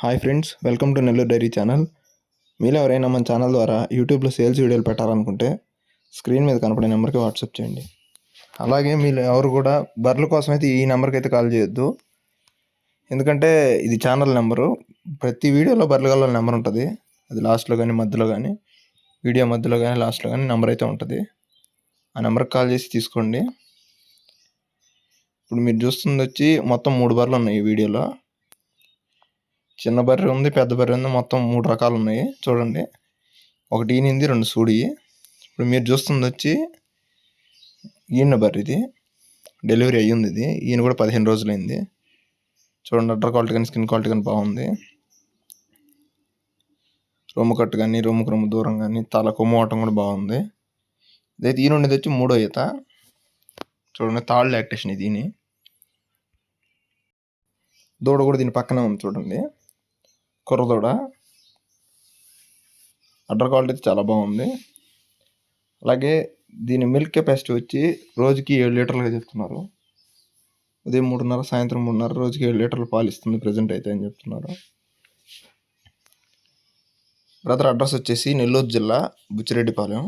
Hi friends, welcome to Nellore dairy channel. మీలో ఎవరైనా మన ఛానల్ ద్వారా యూట్యూబ్లో సేల్స్ వీడియోలు పెట్టాలనుకుంటే స్క్రీన్ మీద కనపడే నెంబర్కి వాట్సాప్ చేయండి. అలాగే మీరు ఎవరు కూడా బర్రెల కోసం అయితే ఈ నెంబర్కి అయితే కాల్ చేయొద్దు. ఎందుకంటే ఇది ఛానల్ నెంబరు. ప్రతి వీడియోలో బర్రెల గల నెంబర్ ఉంటుంది. అది లాస్ట్లో కానీ మధ్యలో కానీ వీడియో మధ్యలో కానీ లాస్ట్లో కానీ నెంబర్ అయితే ఉంటుంది. ఆ నెంబర్కి కాల్ చేసి తీసుకోండి. ఇప్పుడు మీరు చూస్తుంది వచ్చి మొత్తం 3 బర్రెలు ఉన్నాయి ఈ వీడియోలో. చిన్న బర్రె ఉంది, పెద్ద బర్రె ఉంది, మొత్తం 3 రకాలు ఉన్నాయి. చూడండి, ఒకటి ఈనింది, 2 సూడి. ఇప్పుడు మీరు చూస్తుంది వచ్చి ఈయన బర్రె, ఇది డెలివరీ అయ్యింది. ఇది ఈయన కూడా 15 రోజులైంది. చూడండి, అడ్డర్ క్వాలిటీ కానీ స్కిన్ క్వాలిటీ కానీ బాగుంది. రొమ్ము కట్టు కానీ రొమ్ము దూరం కానీ తల కొమ్ము అవటం కూడా బాగుంది. ఇదైతే ఈయన ఉండేది వచ్చి 3వ ఈత. చూడండి, థర్డ్ లాక్టేషన్ ఇది. ఈయన దూడ కూడా దీని పక్కనే ఉంది. చూడండి, కుర్రదూడ. అడ్డర్ క్వాలిటీ చాలా బాగుంది. అలాగే దీని మిల్క్ కెపాసిటీ వచ్చి రోజుకి 7 లీటర్లుగా చెప్తున్నారు. ఉదయం 3:30, సాయంత్రం 3:30, రోజుకి 7 లీటర్లు పాలు ఇస్తుంది ప్రజెంట్ అయితే అని చెప్తున్నారు. బ్రదర్ అడ్రస్ వచ్చేసి నెల్లూరు జిల్లా బుచ్చిరెడ్డిపాలెం.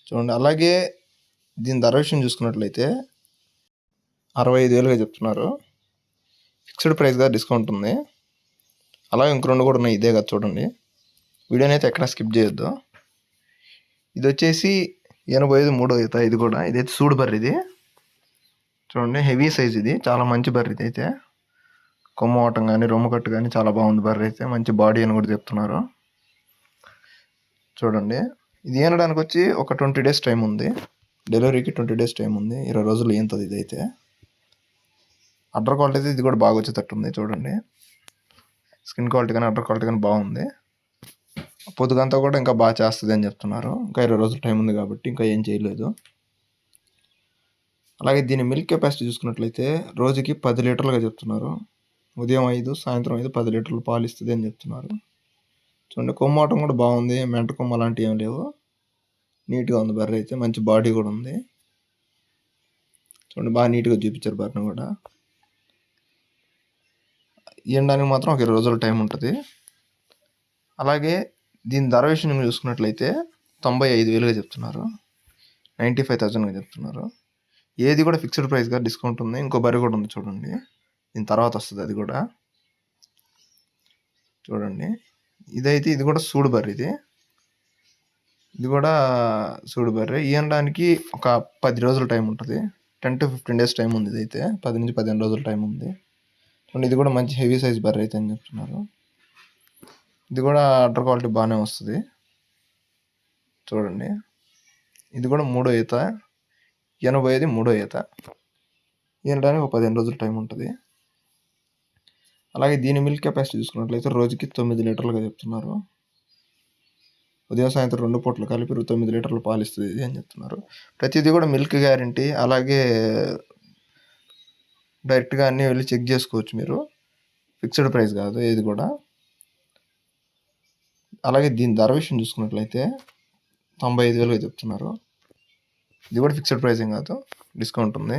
చూడండి, అలాగే దీని ధర విషయం చూసుకున్నట్లయితే 65,000గా చెప్తున్నారు. ఫిక్స్డ్ ప్రైస్గా డిస్కౌంట్ ఉంది. అలాగే ఇంక 2 కూడా ఉన్నాయి. ఇదే కదా, చూడండి, వీడియోని అయితే ఎక్కడ స్కిప్ చేయొద్దు. ఇది వచ్చేసి 85 3వ ఈత. ఇది కూడా ఇదైతే సూడు బర్రె. ఇది చూడండి, హెవీ సైజ్. ఇది చాలా మంచి బర్రె. ఇది అయితే కొమ్ము ఆటం కానీ రొమ్ము కట్టు కానీ చాలా బాగుంది బర్రె అయితే. మంచి బాడీ అని కూడా చెప్తున్నారు. చూడండి, ఇది ఈనడానికి వచ్చి ఒక 20 డేస్ టైం ఉంది. డెలివరీకి 20 డేస్ టైం ఉంది. 20 రోజులు ఈనుతుంది ఇదైతే. అడ్డర్ క్వాలిటీ అయితే ఇది కూడా బాగా వచ్చేటట్టు ఉంది. చూడండి, స్కిన్ క్వాలిటీ కానీ అడ్డర్ క్వాలిటీ కానీ బాగుంది. పొద్దుగంతా కూడా ఇంకా బాగా చేస్తుంది అని చెప్తున్నారు. ఇంకా 20 రోజులు టైం ఉంది కాబట్టి ఇంకా ఏం చేయలేదు. అలాగే దీని మిల్క్ కెపాసిటీ చూసుకున్నట్లయితే రోజుకి 10 లీటర్లుగా చెప్తున్నారు. ఉదయం 5, సాయంత్రం 5, 10 లీటర్లు పాలు ఇస్తుంది అని చెప్తున్నారు. చూడండి, కొమ్మాటం కూడా బాగుంది. మెంట కొమ్మ అలాంటివి ఏం లేవు. నీట్గా ఉంది బర్రె అయితే. మంచి బాడీ కూడా ఉంది. చూడండి, బాగా నీట్గా చూపించారు బర్రెను కూడా. ఈయడానికి మాత్రం ఒక 20 రోజుల టైం ఉంటుంది. అలాగే దీని ధర విషయం చూసుకున్నట్లయితే 95,000గా చెప్తున్నారు. 95,000గా చెప్తున్నారు. ఏది కూడా ఫిక్స్డ్ ప్రైస్గా డిస్కౌంట్ ఉంది. ఇంకో బర్రె కూడా ఉంది. చూడండి, దీని తర్వాత వస్తుంది అది కూడా. చూడండి, ఇదైతే ఇది కూడా సూడు బర్రె. ఇది కూడా సూడు బర్రె. ఈయనడానికి ఒక 10 రోజుల టైం ఉంటుంది. 10 to 15 డేస్ టైం ఉంది. ఇదైతే 10 నుంచి 15 రోజుల టైం ఉంది. చూడండి, ఇది కూడా మంచి హెవీ సైజ్ బర్రె అయితే అని చెప్తున్నారు. ఇది కూడా అడ్డర్ క్వాలిటీ బాగానే వస్తుంది. చూడండి, ఇది కూడా 3వ ఈత. 85 3వ ఈత. ఈనడానికి ఒక 15 రోజుల టైం ఉంటుంది. అలాగే దీని మిల్క్ కెపాసిటీ చూసుకున్నట్లయితే రోజుకి 9 లీటర్లుగా చెప్తున్నారు. ఉదయం సాయంత్రం 2 పూటలు కలిపి 9 లీటర్లు పాలు ఇస్తుంది ఇది అని చెప్తున్నారు. ప్రతిదీ కూడా మిల్క్ గ్యారంటీ. అలాగే డైరెక్ట్గా అన్నీ వెళ్ళి చెక్ చేసుకోవచ్చు మీరు. ఫిక్స్డ్ ప్రైస్ కాదు ఏది కూడా. అలాగే దీని ధర విషయం చూసుకున్నట్లయితే 95,000గా చెప్తున్నారు. ఇది కూడా ఫిక్స్డ్ ప్రైసింగ్ కాదు, డిస్కౌంట్ ఉంది.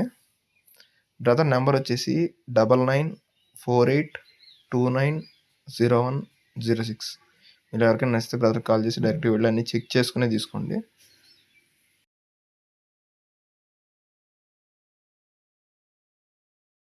బ్రదర్ నెంబర్ వచ్చేసి 9948290106. మీరు ఎవరికైనా నచ్చితే బ్రదర్కి కాల్ చేసి డైరెక్ట్గా వెళ్ళి అన్నీ చెక్ చేసుకునే తీసుకోండి.